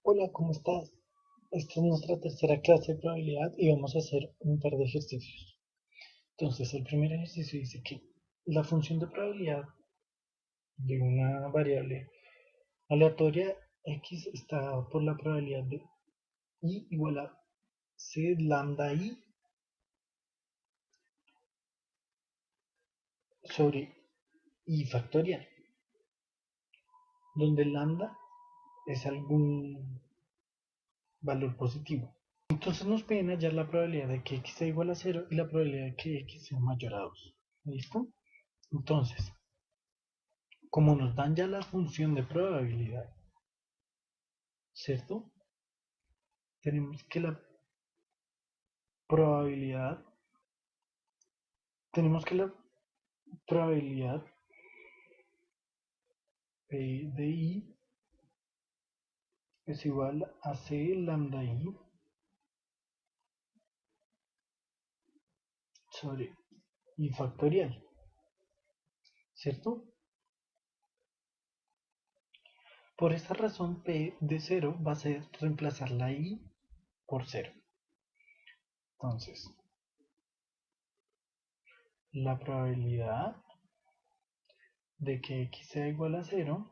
Hola, ¿cómo estás? Esta es nuestra tercera clase de probabilidad y vamos a hacer un par de ejercicios. Entonces, el primer ejercicio dice que la función de probabilidad de una variable aleatoria x está dada por la probabilidad de i igual a c lambda i sobre i factorial, donde lambda es algún valor positivo. Entonces nos piden hallar la probabilidad de que x sea igual a cero y la probabilidad de que x sea mayor a 2. ¿Listo? Entonces, como nos dan ya la función de probabilidad, ¿cierto? Tenemos que la probabilidad, tenemos que la probabilidad de i es igual a c lambda i sobre i factorial, ¿cierto? Por esta razón p de cero va a ser reemplazar la i por cero. Entonces, la probabilidad de que x sea igual a cero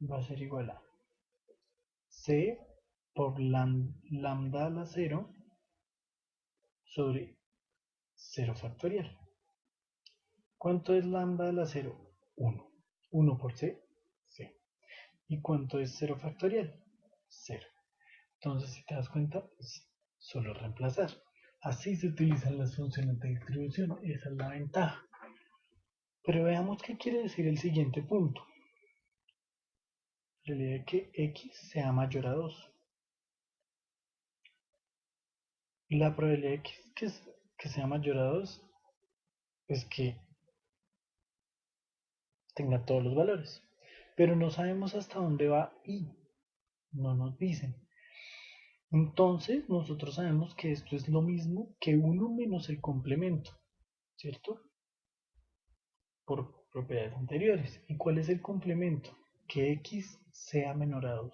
va a ser igual a c por lambda a la cero sobre cero factorial. ¿Cuánto es lambda a la cero? 1. 1 por c, c. ¿Y cuánto es cero factorial? Cero. Entonces, si te das cuenta, es solo reemplazar. Así se utilizan las funciones de distribución. Esa es la ventaja. Pero veamos qué quiere decir el siguiente punto. La realidad de que x sea mayor a 2. La probabilidad de x que sea mayor a 2 es que tenga todos los valores. Pero no sabemos hasta dónde va y no nos dicen. Entonces, nosotros sabemos que esto es lo mismo que uno menos el complemento, ¿cierto? Por propiedades anteriores. ¿Y cuál es el complemento? Que x sea menor a 2,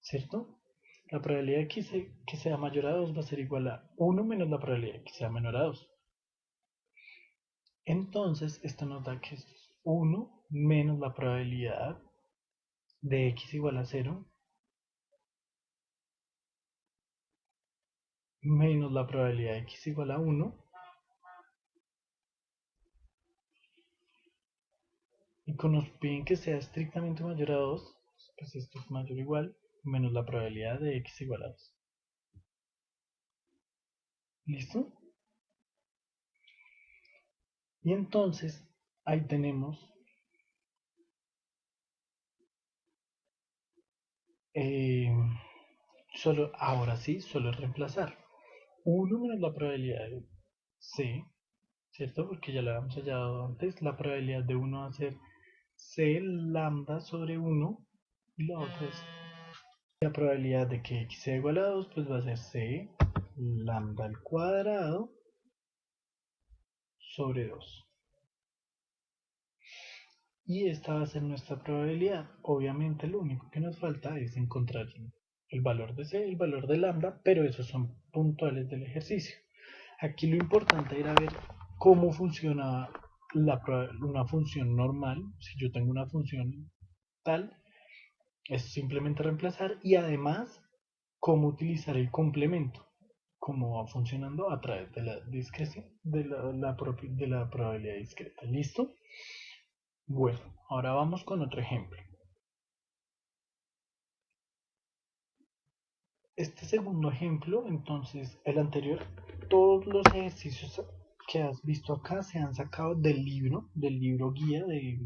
¿cierto? La probabilidad de que sea mayor a 2 va a ser igual a uno menos la probabilidad de que sea menor a 2. Entonces, esto nos da que esto es 1 menos la probabilidad de x igual a 0 menos la probabilidad de x igual a 1. Y como nos piden que sea estrictamente mayor a 2, pues esto es mayor o igual menos la probabilidad de x igual a 2. ¿Listo? Y entonces ahí tenemos eh, solo, ahora sí, solo reemplazar 1 menos la probabilidad de c, ¿cierto? Porque ya lo habíamos hallado antes. La probabilidad de 1 va a ser c lambda sobre 1 y la otra es la probabilidad de que x sea igual a 2, pues va a ser c lambda al cuadrado sobre 2. Y esta va a ser nuestra probabilidad. Obviamente lo único que nos falta es encontrar el valor de c, el valor de lambda, pero esos son puntuales del ejercicio. Aquí lo importante era ver cómo funciona una función normal. Si yo tengo una función tal, es simplemente reemplazar y además cómo utilizar el complemento, cómo va funcionando a través de la discreción, de la probabilidad discreta. ¿Listo? Bueno, ahora vamos con otro ejemplo. Este segundo ejemplo, entonces, el anterior, todos los ejercicios que has visto acá se han sacado del libro guía de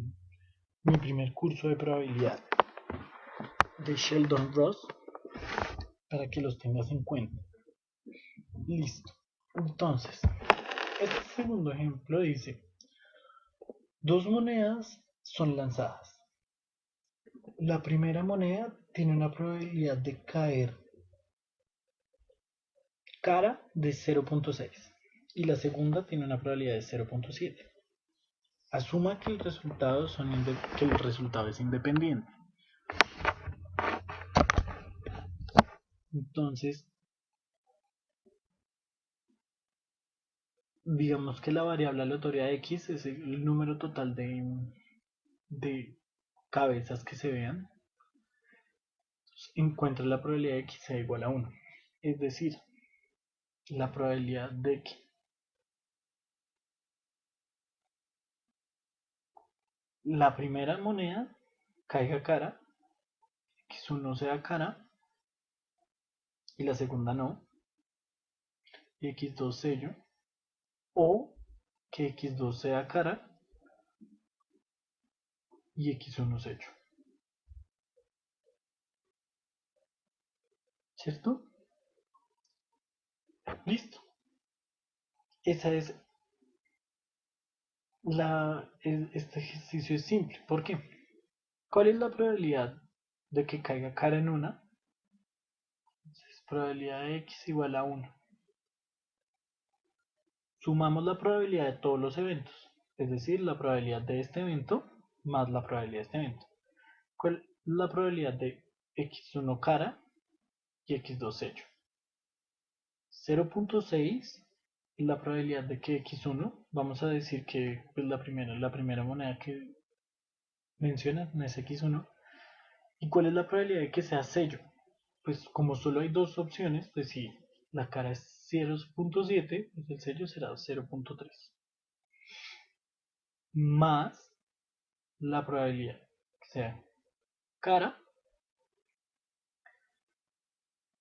mi primer curso de probabilidad de Sheldon Ross, para que los tengas en cuenta. Listo. Entonces, este segundo ejemplo dice, dos monedas son lanzadas. La primera moneda tiene una probabilidad de caer cara de 0.6 y la segunda tiene una probabilidad de 0.7. Asuma que el resultado, que el resultado es independiente. Entonces, digamos que la variable aleatoria x es el número total de cabezas que se vean. Encuentra la probabilidad de x sea igual a 1. Es decir, la probabilidad de que la primera moneda caiga cara, x1 sea cara y la segunda no, y x2 sello, o que x2 sea cara y x1 sello. ¿Cierto? Listo. Esa es este ejercicio es simple. ¿Por qué? ¿Cuál es la probabilidad de que caiga cara en una? Entonces, probabilidad de x igual a 1. Sumamos la probabilidad de todos los eventos, es decir, la probabilidad de este evento más la probabilidad de este evento. ¿Cuál es la probabilidad de x1 cara y x2 sello? 0.6. La probabilidad de que x1, vamos a decir que pues, la primera moneda que menciona es x1. ¿Y cuál es la probabilidad de que sea sello? Pues como solo hay dos opciones, pues si la cara es 0.7, pues el sello será 0.3. Más la probabilidad que sea cara,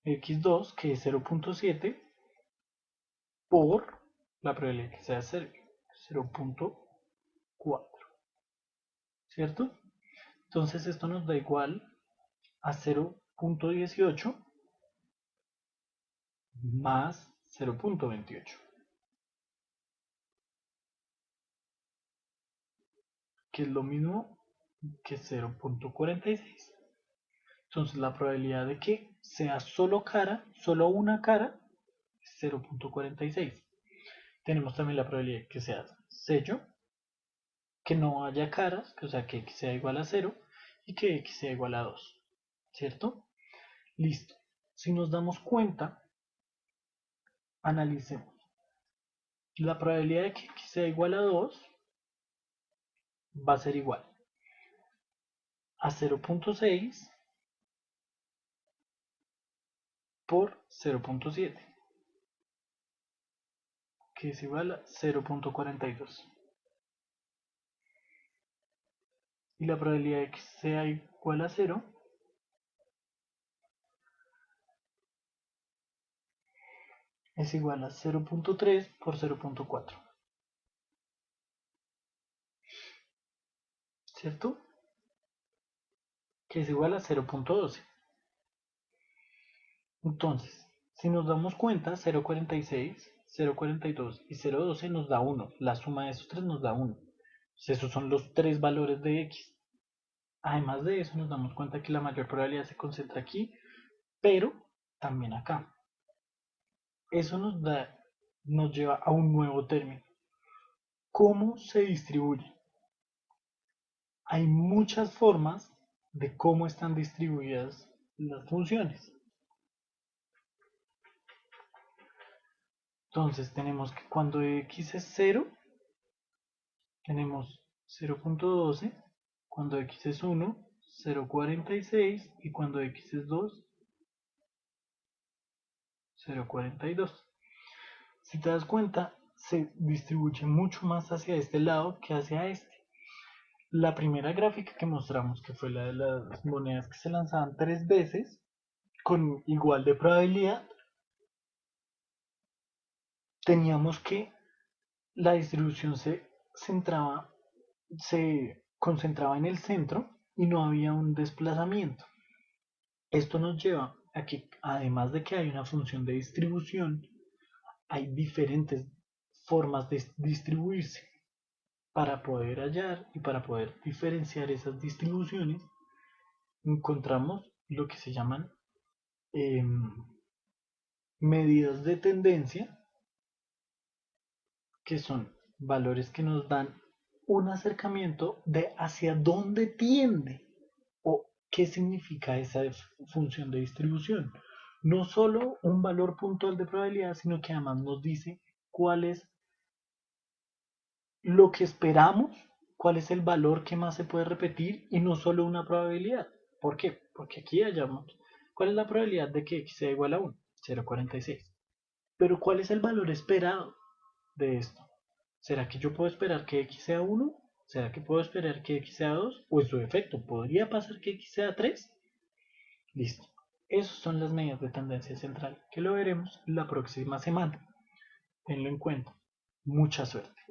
x2, que es 0.7, por la probabilidad que sea 0.4. ¿Cierto? Entonces esto nos da igual a 0.18 más 0.28, que es lo mismo que 0.46. Entonces la probabilidad de que sea solo cara, solo una cara, es 0.46. Tenemos también la probabilidad de que sea sello, que no haya caras, o sea que x sea igual a 0 y que x sea igual a 2. ¿Cierto? Listo. Si nos damos cuenta, analicemos. La probabilidad de que x sea igual a 2 va a ser igual a 0.6 por 0.7, que es igual a 0.42. Y la probabilidad de que sea igual a 0 es igual a 0.3 por 0.4. ¿Cierto? Que es igual a 0.12. Entonces, si nos damos cuenta, 0.46, 0.42 y 0.12 nos da 1. La suma de esos tres nos da 1. Entonces, esos son los tres valores de x. Además de eso, nos damos cuenta que la mayor probabilidad se concentra aquí, pero también acá. Eso nos lleva a un nuevo término. ¿Cómo se distribuye? Hay muchas formas de cómo están distribuidas las funciones. Entonces tenemos que cuando x es 0, tenemos 0.12, cuando x es 1, 0.46 y cuando x es 2, 0.42. Si te das cuenta, se distribuye mucho más hacia este lado que hacia este. La primera gráfica que mostramos, que fue la de las monedas que se lanzaban 3 veces, con igual de probabilidad, teníamos que la distribución se concentraba en el centro y no había un desplazamiento. Esto nos lleva a que, además de que hay una función de distribución, hay diferentes formas de distribuirse. Para poder hallar y para poder diferenciar esas distribuciones, encontramos lo que se llaman eh, medidas de tendencia, que son valores que nos dan un acercamiento de hacia dónde tiende o qué significa esa función de distribución. No solo un valor puntual de probabilidad, sino que además nos dice cuál es lo que esperamos, cuál es el valor que más se puede repetir y no solo una probabilidad. ¿Por qué? Porque aquí hallamos cuál es la probabilidad de que x sea igual a 1, 0,46. Pero ¿cuál es el valor esperado de esto? ¿Será que yo puedo esperar que x sea 1? ¿Será que puedo esperar que x sea 2? ¿O en su efecto, podría pasar que x sea 3? Listo. Esas son las medidas de tendencia central, que lo veremos la próxima semana. Tenlo en cuenta. Mucha suerte.